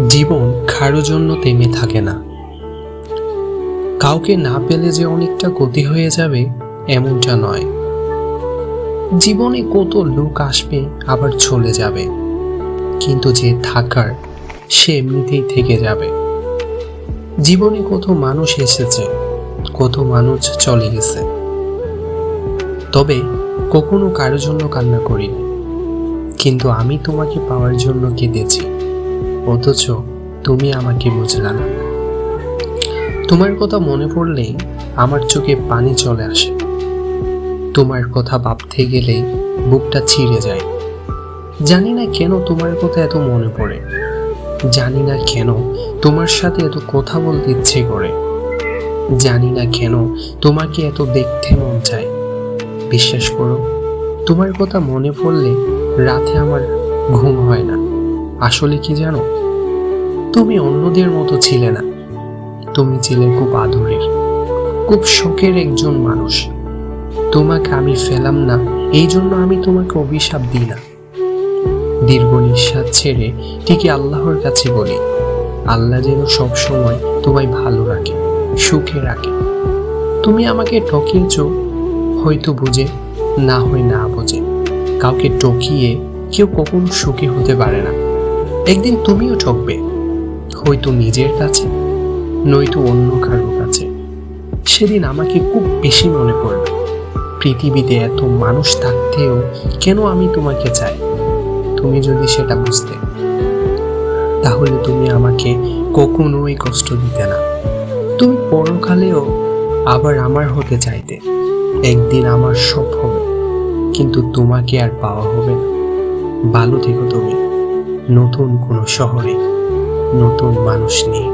জীবন কারো জন্য থেমে থাকে না। কাউকে না পেলে যে অনেকটা গতি হয়ে যাবে এমনটা নয়। জীবনে কত লোক আসবে আবার চলে যাবে, কিন্তু যে থাকার সে এমনিতেই থেকে যাবে। জীবনে কত মানুষ এসেছে, কত মানুষ চলে গেছে, তবে কখনো কারো জন্য কান্না করিনি। কিন্তু আমি তোমাকে পাওয়ার জন্য কেঁদেছি, অথচ তুমি আমাকে বুঝলা না। তোমার কথা মনে পড়লেই আমার চোখে পানি চলে আসে। তোমার কথা ভাবতে গেলেই বুকটা ছিঁড়ে যায়। জানি না কেন তোমার কথা এত মনে পড়ে, জানি না কেন তোমার সাথে এত কথা বলতে ইচ্ছে করে, জানি না কেন তোমাকে এত দেখতে মন চায়। বিশ্বাস করো, তোমার কথা মনে পড়লে রাতে আমার ঘুম হয় না। আসলে কি জানো, তুমি অন্যদের মতো ছিলে না। তুমি ছিলে খুব আদরের, খুব শখের একজন মানুষ। তোমাকে আমি ফেলাম না, এই জন্য আমি তোমাকে অভিশাপ দিই না। দীর্ঘ নিঃশ্বাস ছেড়ে ঠিকই আল্লাহর কাছে বলি, আল্লাহ যেন সবসময় তোমায় ভালো রাখে, সুখে রাখে। তুমি আমাকে ঠকিয়েছ, হয়তো বুঝে, না হয় না বুঝে। কাউকে ঠকিয়ে কেউ কখনো সুখী হতে পারে না। একদিন তুমিও ঠকবে, হয়তো নিজের কাছে, নয়তো অন্য কারোর কাছে। সেদিন আমাকে খুব বেশি মনে পড়বে। পৃথিবীতে এত মানুষ থাকতেও কেন আমি তোমাকে চাই। তুমি যদি সেটা বুঝতে, তাহলে তুমি আমাকে কখনোই কষ্ট দিতে না। তুমি পরকালেও আবার আমার হতে চাইতে। একদিন আমার সব হবে, কিন্তু তোমাকে আর পাওয়া হবে না। ভালো থেকো তুমি, নতুন কোনো শহরে, নতুন মানুষ নিয়ে।